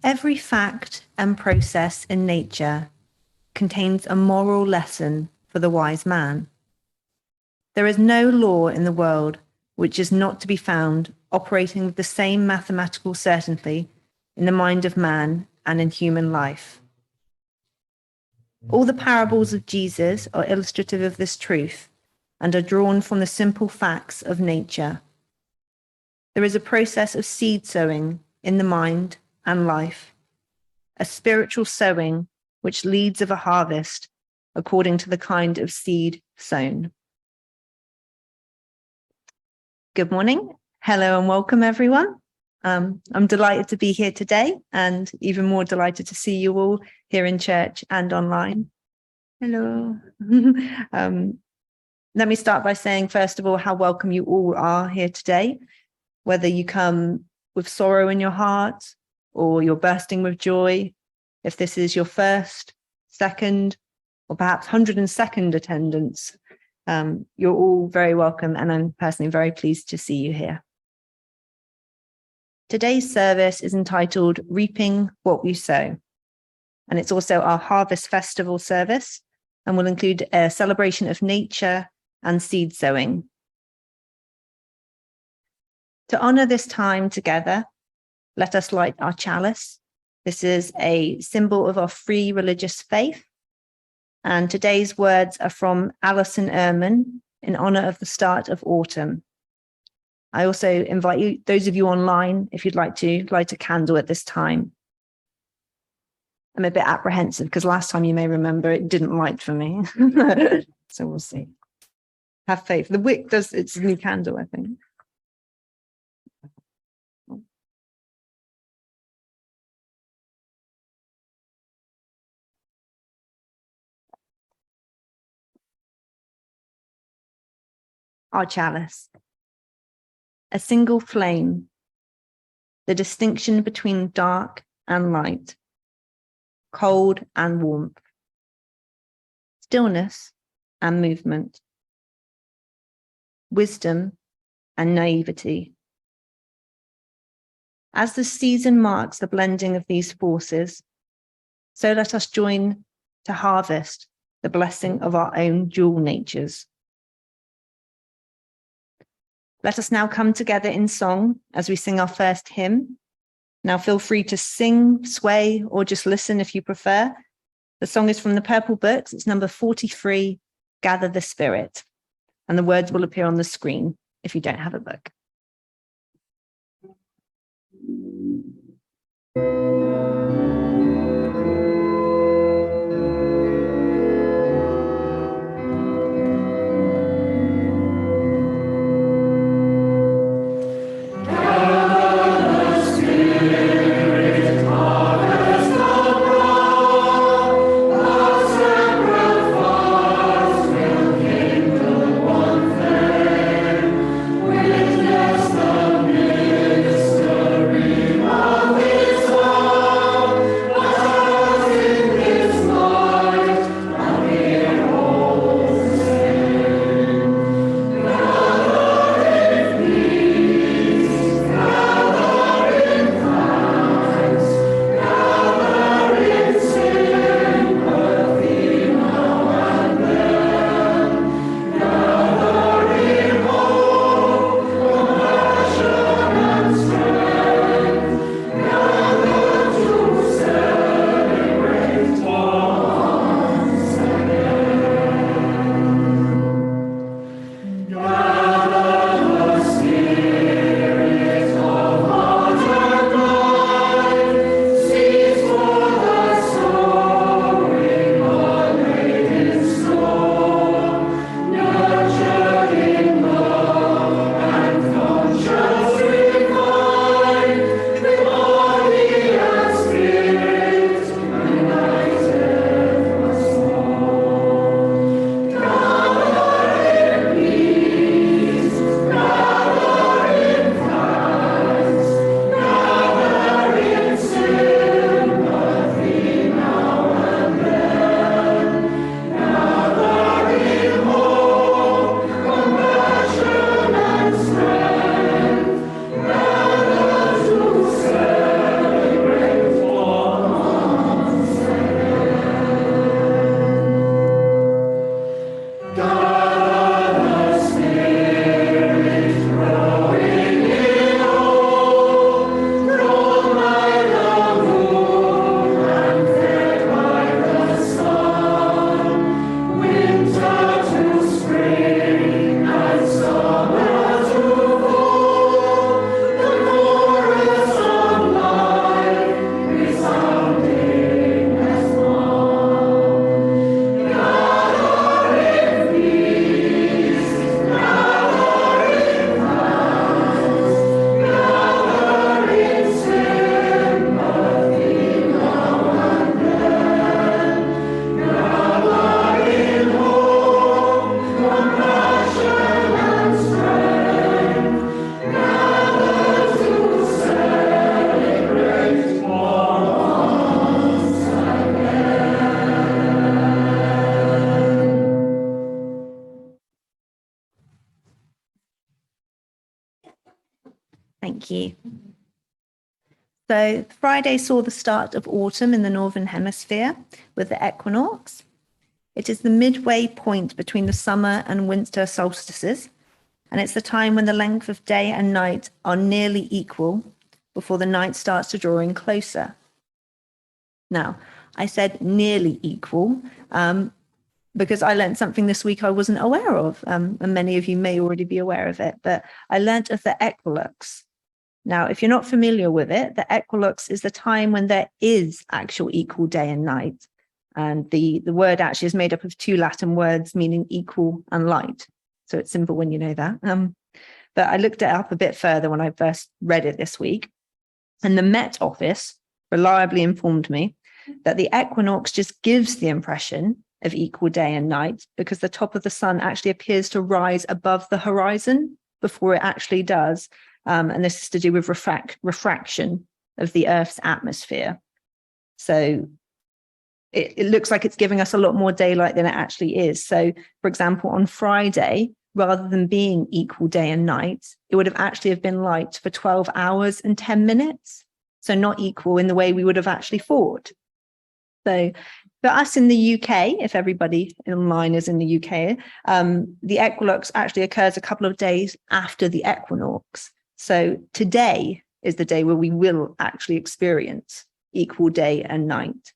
Every fact and process in nature contains a moral lesson for the wise man. There is no law in the world which is not to be found operating with the same mathematical certainty in the mind of man and in human life. All the parables of Jesus are illustrative of this truth and are drawn from the simple facts of nature. There is a process of seed sowing in the mind and life, a spiritual sowing which leads of a harvest according to the kind of seed sown. Good morning. Hello and welcome, everyone. I'm delighted to be here today and even more delighted to see you all here in church and online. Hello. Let me start by saying, first of all, how welcome you all are here today, whether you come with sorrow in your heart or you're bursting with joy. If this is your first, second, or perhaps 102nd attendance, you're all very welcome, and I'm personally very pleased to see you here. Today's service is entitled Reaping What We Sow, and it's also our Harvest Festival service and will include a celebration of nature and seed sowing. To honour this time together, let us light our chalice. This is a symbol of our free religious faith, and today's words are from Alison Ehrman in honour of the start of autumn. I also invite you, those of you online, if you'd like to light a candle at this time. I'm a bit apprehensive because last time, you may remember, it didn't light for me. So we'll see. Have faith. The wick does, it's a new candle, I think. Our chalice. A single flame, the distinction between dark and light, cold and warmth, stillness and movement, wisdom and naivety. As the season marks the blending of these forces, so let us join to harvest the blessing of our own dual natures. Let us now come together in song as we sing our first hymn. Now feel free to sing, sway, or just listen if you prefer. The song is from the Purple Books. It's number 43, Gather the Spirit. And the words will appear on the screen if you don't have a book. With Thank you. So Friday saw the start of autumn in the Northern Hemisphere with the equinox. It is the midway point between the summer and winter solstices, and it's the time when the length of day and night are nearly equal before the night starts to draw in closer. Now, I said nearly equal because I learned something this week I wasn't aware of, and many of you may already be aware of it, but I learned of the equinox. Now, if you're not familiar with it, the equinox is the time when there is actual equal day and night. And the word actually is made up of two Latin words meaning equal and light. So it's simple when you know that. But I looked it up a bit further when I first read it this week. And the Met Office reliably informed me that the equinox just gives the impression of equal day and night because the top of the sun actually appears to rise above the horizon before it actually does. And this is to do with refraction of the Earth's atmosphere. So it looks like it's giving us a lot more daylight than it actually is. So, for example, on Friday, rather than being equal day and night, it would have actually have been light for 12 hours and 10 minutes. So not equal in the way we would have actually thought. So for us in the UK, if everybody online is in the UK, the equinox actually occurs a couple of days after the equinox. So today is the day where we will actually experience equal day and night.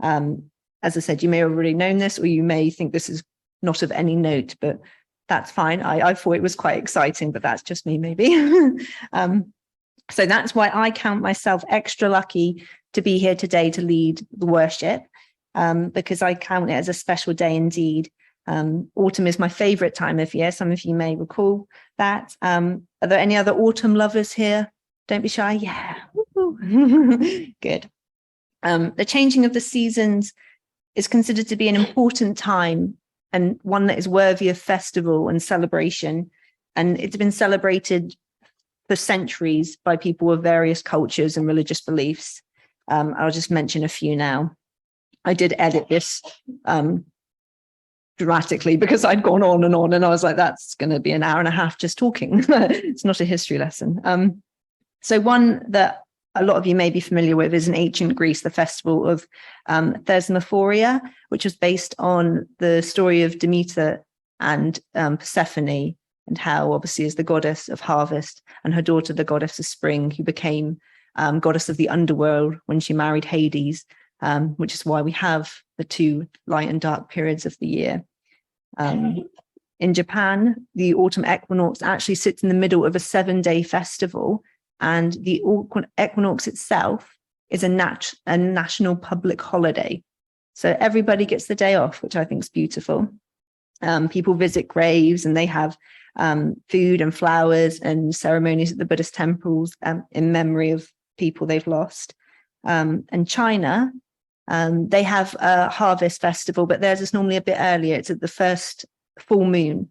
As I said, you may have already known this, or you may think this is not of any note, but that's fine. I thought it was quite exciting, but that's just me maybe. So that's why I count myself extra lucky to be here today to lead the worship, because I count it as a special day indeed. Autumn is my favorite time of year. Some of you may recall that. Are there any other autumn lovers here? Don't be shy. Yeah. Good. The changing of the seasons is considered to be an important time and one that is worthy of festival and celebration. And it's been celebrated for centuries by people of various cultures and religious beliefs. I'll just mention a few now. I did edit this dramatically because I'd gone on, and I was like, that's going to be an hour and a half just talking. It's not a history lesson. So one that a lot of you may be familiar with is in ancient Greece, the festival of Thesmophoria, which was based on the story of Demeter and Persephone, and how obviously is the goddess of harvest, and her daughter, the goddess of spring, who became goddess of the underworld when she married Hades, which is why we have the two light and dark periods of the year. In Japan, the autumn equinox actually sits in the middle of a 7-day festival, and the equinox itself is a national public holiday. So everybody gets the day off, which I think is beautiful. People visit graves and they have food and flowers and ceremonies at the Buddhist temples in memory of people they've lost. And China, they have a harvest festival, but theirs is normally a bit earlier. It's at the first full moon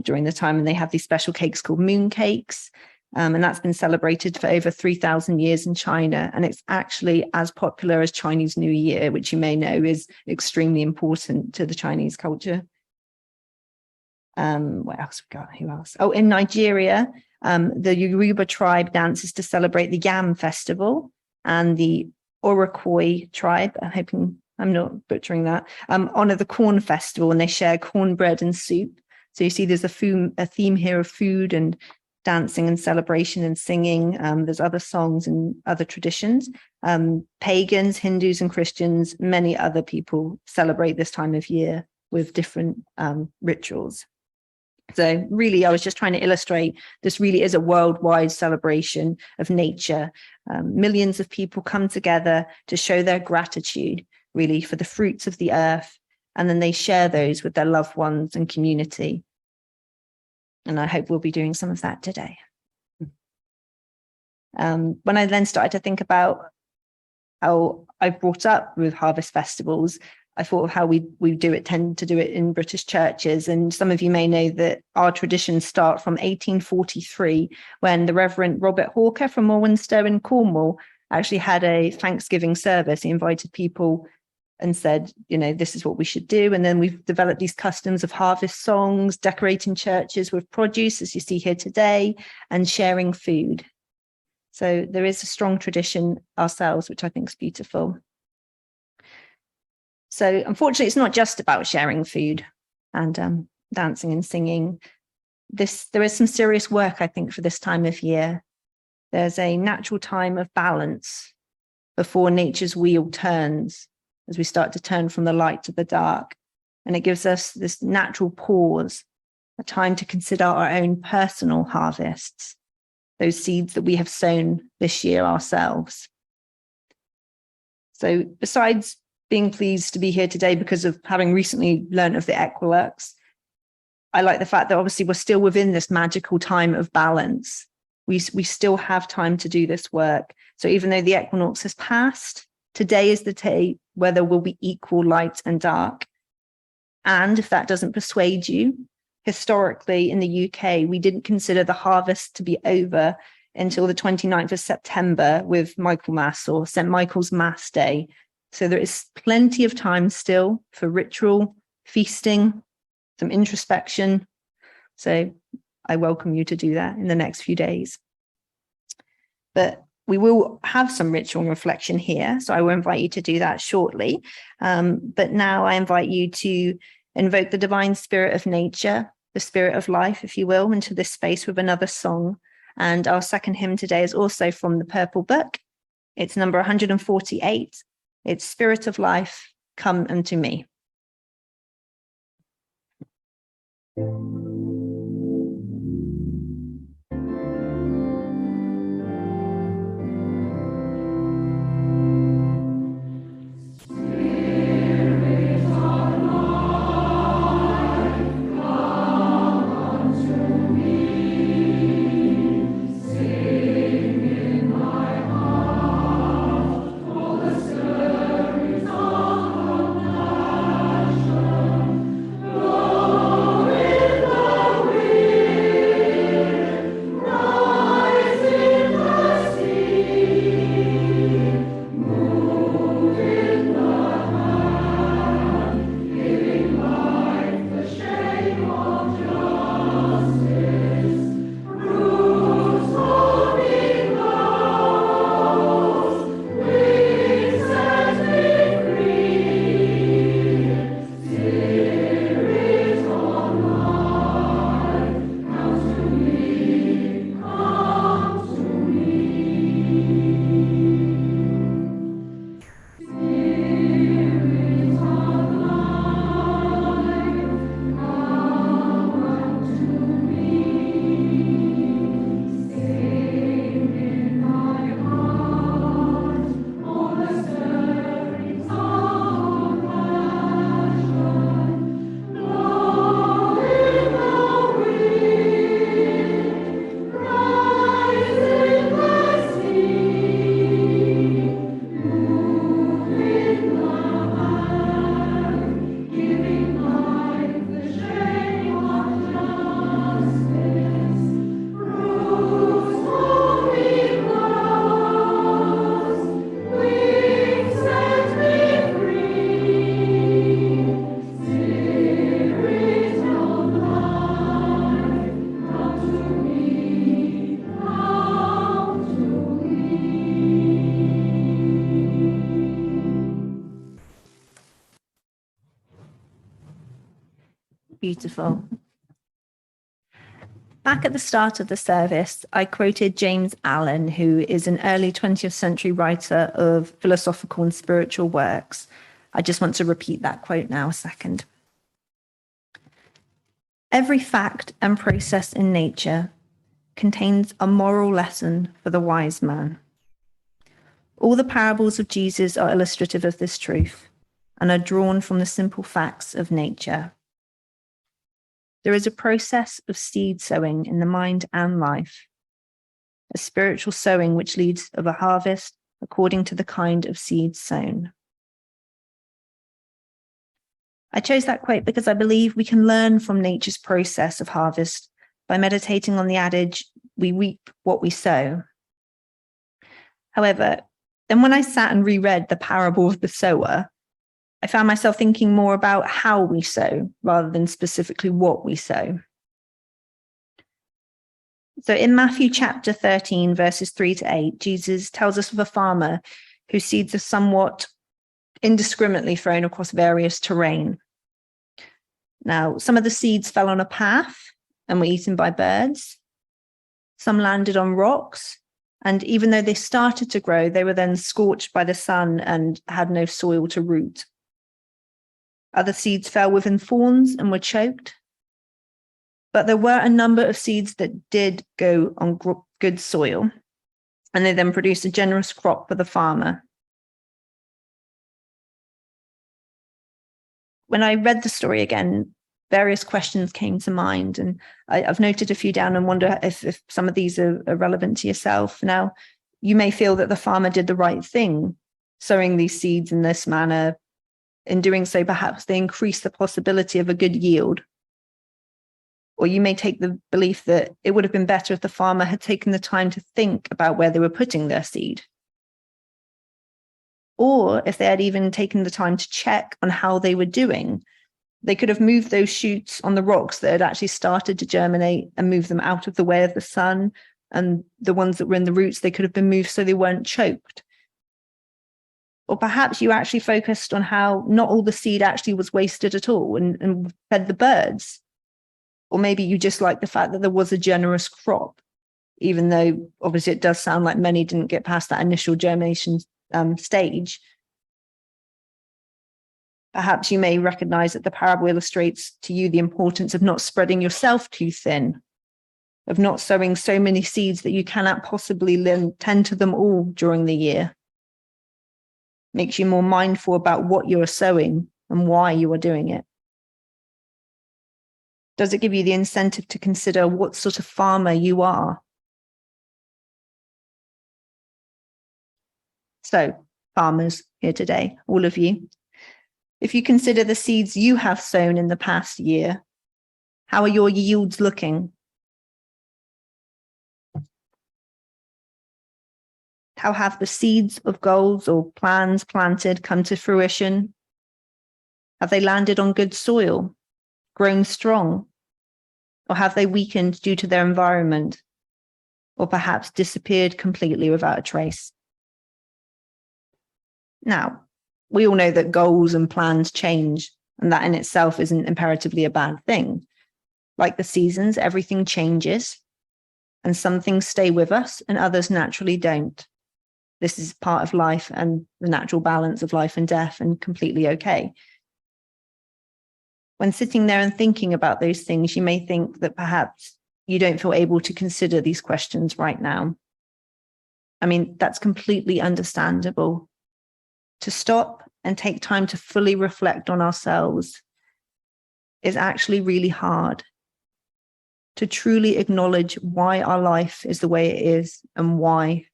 during the time, and they have these special cakes called moon cakes. And that's been celebrated for over 3,000 years in China. And it's actually as popular as Chinese New Year, which you may know is extremely important to the Chinese culture. What else we got? Who else? Oh, in Nigeria, the Yoruba tribe dances to celebrate the Yam festival, and the Orokoi tribe, I'm hoping I'm not butchering that, honor the corn festival, and they share cornbread and soup. So you see there's a theme here of food and dancing and celebration and singing. There's other songs and other traditions. Pagans, Hindus and Christians, many other people celebrate this time of year with different rituals. So really, I was just trying to illustrate this really is a worldwide celebration of nature. Millions of people come together to show their gratitude, really, for the fruits of the earth, and then they share those with their loved ones and community. And I hope we'll be doing some of that today. When I then started to think about how I brought up with harvest festivals, I thought of how we tend to do it in British churches. And some of you may know that our traditions start from 1843, when the Reverend Robert Hawker from Morwenstow in Cornwall actually had a Thanksgiving service. He invited people and said, you know, this is what we should do. And then we've developed these customs of harvest songs, decorating churches with produce, as you see here today, and sharing food. So there is a strong tradition ourselves, which I think is beautiful. So unfortunately, it's not just about sharing food and dancing and singing. There is some serious work, I think, for this time of year. There's a natural time of balance before nature's wheel turns, as we start to turn from the light to the dark. And it gives us this natural pause, a time to consider our own personal harvests, those seeds that we have sown this year ourselves. So besides being pleased to be here today because of having recently learned of the equinox, I like the fact that obviously we're still within this magical time of balance. We still have time to do this work. So even though the equinox has passed, today is the day where there will be equal light and dark. And if that doesn't persuade you, historically in the UK, we didn't consider the harvest to be over until the 29th of September with Michaelmas or St. Michael's Mass Day. So there is plenty of time still for ritual, feasting, some introspection. So I welcome you to do that in the next few days. But we will have some ritual and reflection here, so I will invite you to do that shortly. But now I invite you to invoke the divine spirit of nature, the spirit of life, if you will, into this space with another song. And our second hymn today is also from the Purple Book. It's number 148. It's Spirit of Life, Come Unto Me. Beautiful. Back at the start of the service, I quoted James Allen, who is an early 20th century writer of philosophical and spiritual works. I just want to repeat that quote now a second. Every fact and process in nature contains a moral lesson for the wise man. All the parables of Jesus are illustrative of this truth and are drawn from the simple facts of nature. There is a process of seed sowing in the mind and life, a spiritual sowing which leads of a harvest according to the kind of seed sown. I chose that quote because I believe we can learn from nature's process of harvest by meditating on the adage, we reap what we sow. However, then when I sat and reread the parable of the sower, I found myself thinking more about how we sow rather than specifically what we sow. So in Matthew chapter 13, verses 3-8, Jesus tells us of a farmer whose seeds are somewhat indiscriminately thrown across various terrain. Now, some of the seeds fell on a path and were eaten by birds. Some landed on rocks, and even though they started to grow, they were then scorched by the sun and had no soil to root. Other seeds fell within thorns and were choked. But there were a number of seeds that did go on good soil, and they then produced a generous crop for the farmer. When I read the story again, various questions came to mind, and I've noted a few down and wonder if some of these are relevant to yourself. Now, you may feel that the farmer did the right thing, sowing these seeds in this manner. In doing so, perhaps they increase the possibility of a good yield. Or you may take the belief that it would have been better if the farmer had taken the time to think about where they were putting their seed. Or if they had even taken the time to check on how they were doing, they could have moved those shoots on the rocks that had actually started to germinate and moved them out of the way of the sun. And the ones that were in the roots, they could have been moved so they weren't choked. Or perhaps you actually focused on how not all the seed actually was wasted at all and fed the birds. Or maybe you just like the fact that there was a generous crop, even though obviously it does sound like many didn't get past that initial germination stage. Perhaps you may recognize that the parable illustrates to you the importance of not spreading yourself too thin, of not sowing so many seeds that you cannot possibly tend to them all during the year. Makes you more mindful about what you are sowing and why you are doing it. Does it give you the incentive to consider what sort of farmer you are? So, farmers here today, all of you, if you consider the seeds you have sown in the past year, how are your yields looking? How have the seeds of goals or plans planted come to fruition? Have they landed on good soil, grown strong? Or have they weakened due to their environment? Or perhaps disappeared completely without a trace? Now, we all know that goals and plans change, and that in itself isn't imperatively a bad thing. Like the seasons, everything changes, and some things stay with us and others naturally don't. This is part of life and the natural balance of life and death, and completely okay. When sitting there and thinking about those things, you may think that perhaps you don't feel able to consider these questions right now. I mean, that's completely understandable. To stop and take time to fully reflect on ourselves is actually really hard. To truly acknowledge why our life is the way it is and why.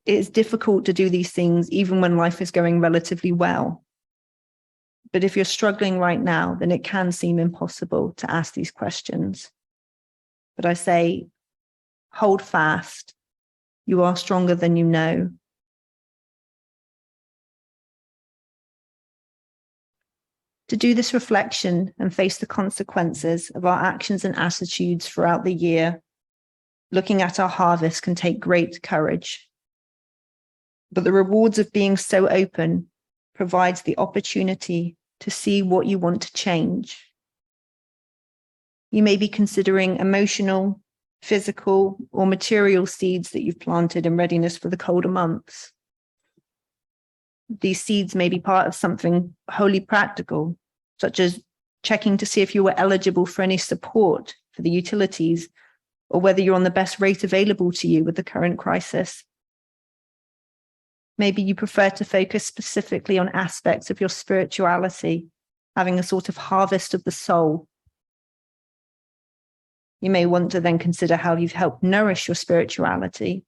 It is difficult to do these things even when life is going relatively well. But if you're struggling right now, then it can seem impossible to ask these questions. But I say, hold fast. You are stronger than you know. To do this reflection and face the consequences of our actions and attitudes throughout the year, looking at our harvest can take great courage. But the rewards of being so open provides the opportunity to see what you want to change. You may be considering emotional, physical, or material seeds that you've planted in readiness for the colder months. These seeds may be part of something wholly practical, such as checking to see if you were eligible for any support for the utilities, or whether you're on the best rate available to you with the current crisis. Maybe you prefer to focus specifically on aspects of your spirituality, having a sort of harvest of the soul. You may want to then consider how you've helped nourish your spirituality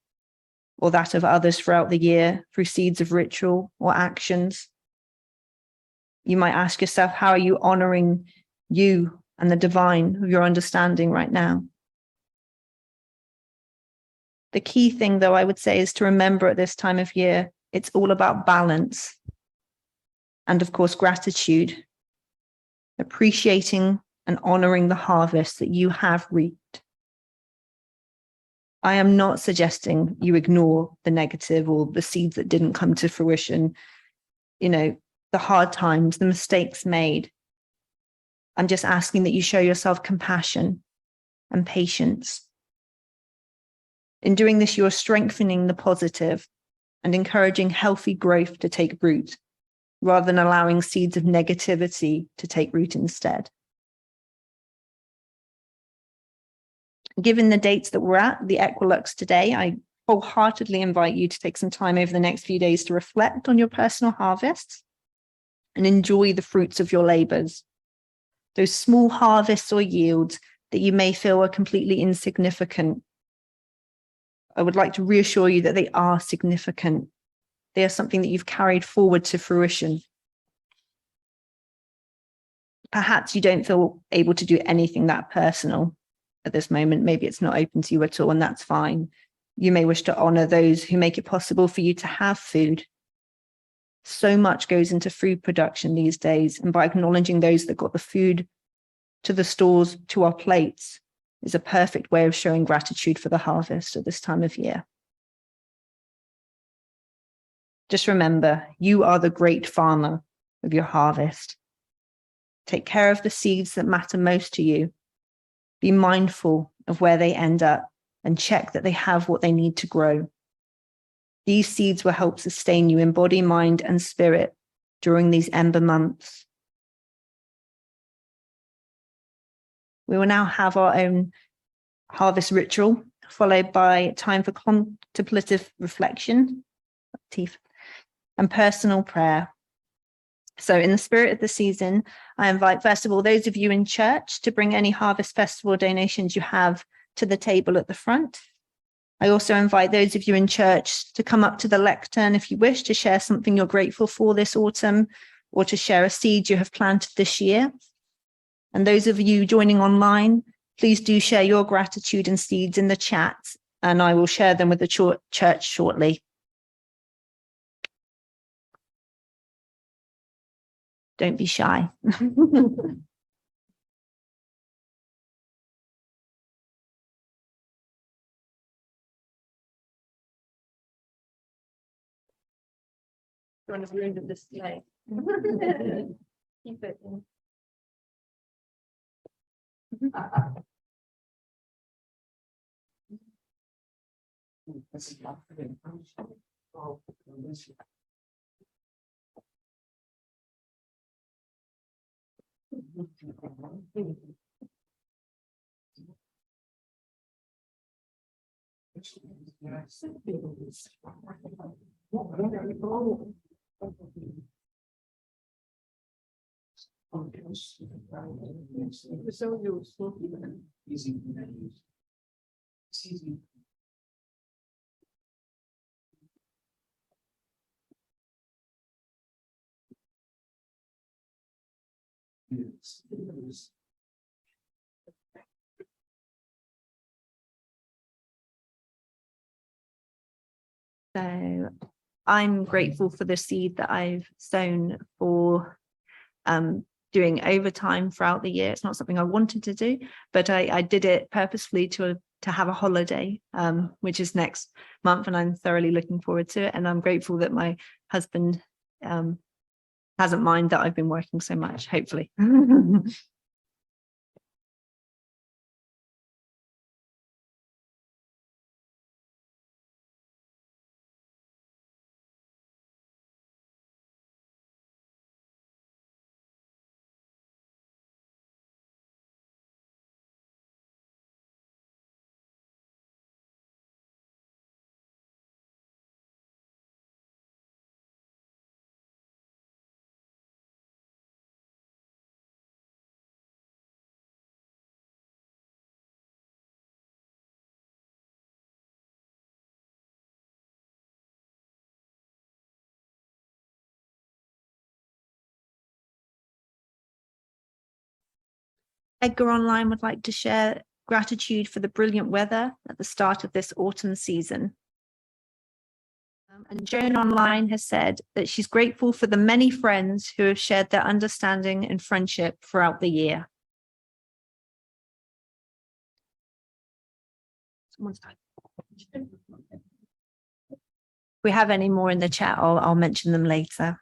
or that of others throughout the year through seeds of ritual or actions. You might ask yourself, how are you honoring you and the divine of your understanding right now? The key thing, though, I would say, is to remember at this time of year, it's all about balance. And of course, gratitude, appreciating and honoring the harvest that you have reaped. I am not suggesting you ignore the negative or the seeds that didn't come to fruition, the hard times, the mistakes made. I'm just asking that you show yourself compassion and patience. In doing this, you are strengthening the positive and encouraging healthy growth to take root, rather than allowing seeds of negativity to take root instead. Given the dates that we're at, the equinox today, I wholeheartedly invite you to take some time over the next few days to reflect on your personal harvests and enjoy the fruits of your labors. Those small harvests or yields that you may feel are completely insignificant, I would like to reassure you that they are significant. They are something that you've carried forward to fruition. Perhaps you don't feel able to do anything that personal at this moment. Maybe it's not open to you at all, and that's fine. You may wish to honor those who make it possible for you to have food. So much goes into food production these days, and by acknowledging those that got the food to the stores, to our plates, is a perfect way of showing gratitude for the harvest at this time of year. Just remember, you are the great farmer of your harvest. Take care of the seeds that matter most to you. Be mindful of where they end up and check that they have what they need to grow. These seeds will help sustain you in body, mind, and spirit during these ember months. We will now have our own harvest ritual, followed by time for contemplative reflection and personal prayer. So in the spirit of the season, I invite, first of all, those of you in church to bring any Harvest Festival donations you have to the table at the front. I also invite those of you in church to come up to the lectern if you wish to share something you're grateful for this autumn, or to share a seed you have planted this year. And those of you joining online, please do share your gratitude and seeds in the chat, and I will share them with the church shortly. Don't be shy. You want to ruin the display. Keep it in. So I'm grateful for the seed that I've sown for doing overtime throughout the year. It's not something I wanted to do, but I did it purposefully to have a holiday, which is next month, and I'm thoroughly looking forward to it. And I'm grateful that my husband hasn't minded that I've been working so much, hopefully. Edgar online would like to share gratitude for the brilliant weather at the start of this autumn season. And Joan online has said that she's grateful for the many friends who have shared their understanding and friendship throughout the year. If we have any more in the chat, I'll mention them later.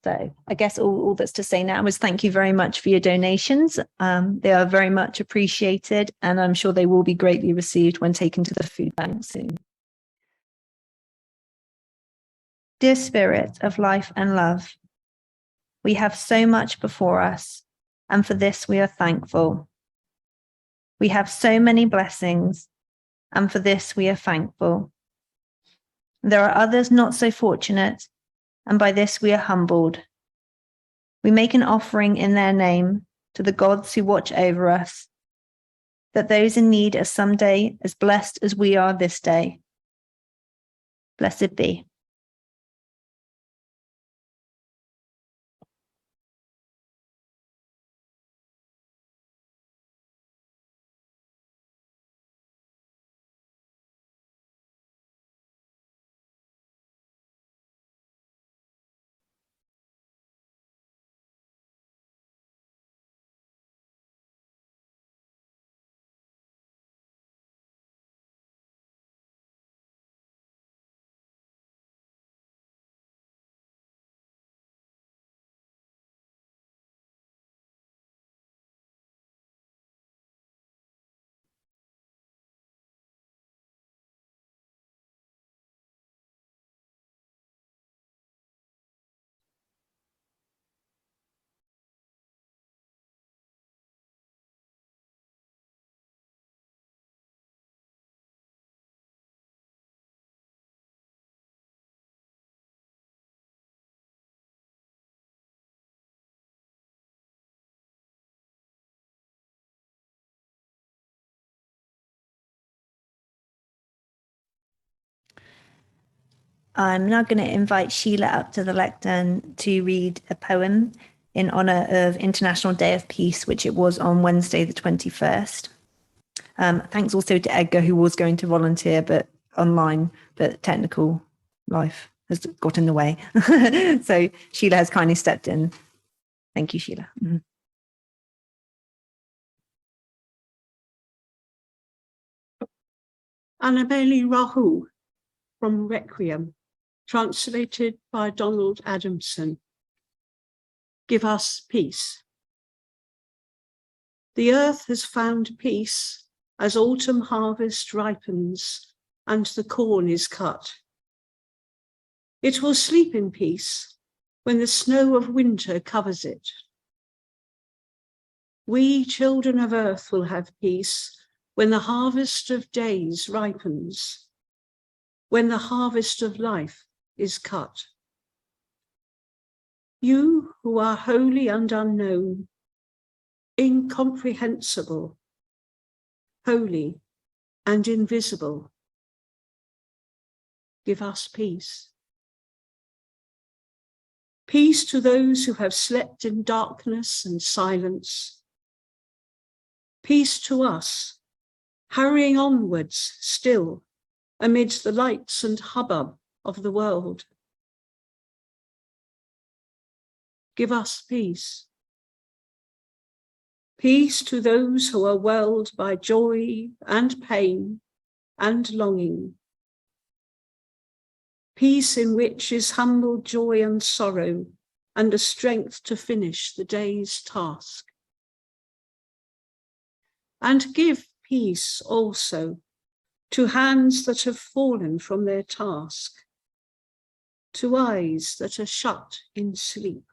So I guess all that's to say now is thank you very much for your donations. They are very much appreciated, and I'm sure they will be greatly received when taken to the food bank soon. Dear Spirit of life and love, we have so much before us, and for this we are thankful. We have so many blessings, and for this we are thankful. There are others not so fortunate, and by this we are humbled. We make an offering in their name to the gods who watch over us, that those in need are someday as blessed as we are this day. Blessed be. I'm now going to invite Sheila up to the lectern to read a poem in honour of International Day of Peace, which it was on Wednesday, the 21st. Thanks also to Edgar, who was going to volunteer, but online, but technical life has got in the way. So Sheila has kindly stepped in. Thank you, Sheila. Mm-hmm. Meille rauha from Requiem, translated by Donald Adamson. Give us peace. The earth has found peace as autumn harvest ripens and the corn is cut. It will sleep in peace when the snow of winter covers it. We, children of earth, will have peace when the harvest of days ripens, when the harvest of life is cut. You who are holy and unknown, incomprehensible, holy and invisible, give us peace. Peace to those who have slept in darkness and silence. Peace to us, hurrying onwards still amidst the lights and hubbub of the world. Give us peace. Peace to those who are whirled by joy and pain and longing. Peace in which is humble joy and sorrow and the strength to finish the day's task. And give peace also to hands that have fallen from their task, to eyes that are shut in sleep.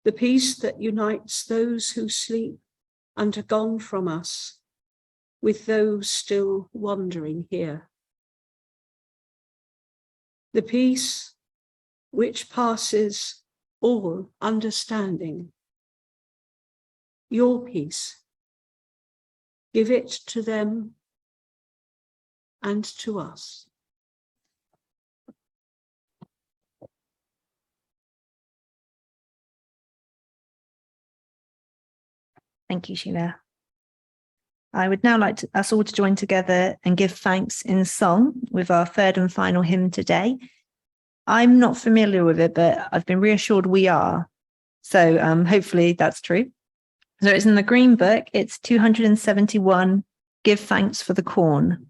The peace that unites those who sleep and are gone from us with those still wandering here. The peace which passes all understanding. Your peace. Give it to them and to us. Thank you, Sheila. I would now like us all to join together and give thanks in song with our third and final hymn today. I'm not familiar with it, but I've been reassured we are. So hopefully that's true. So it's in the Green Book. It's 271, Give Thanks for the Corn.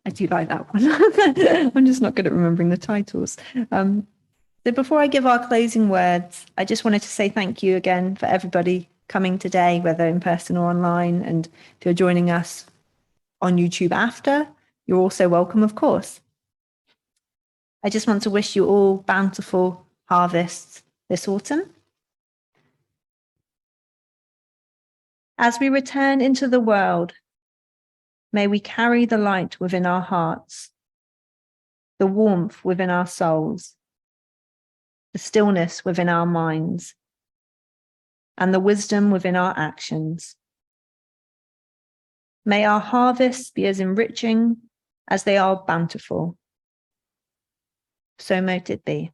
I do like that one. I'm just not good at remembering the titles. So before I give our closing words, I just wanted to say thank you again for everybody coming today, whether in person or online. And if you're joining us on YouTube after, you're also welcome, of course. I just want to wish you all bountiful harvests this autumn. As we return into the world, may we carry the light within our hearts, the warmth within our souls, the stillness within our minds, and the wisdom within our actions. May our harvests be as enriching as they are bountiful. So mote it be.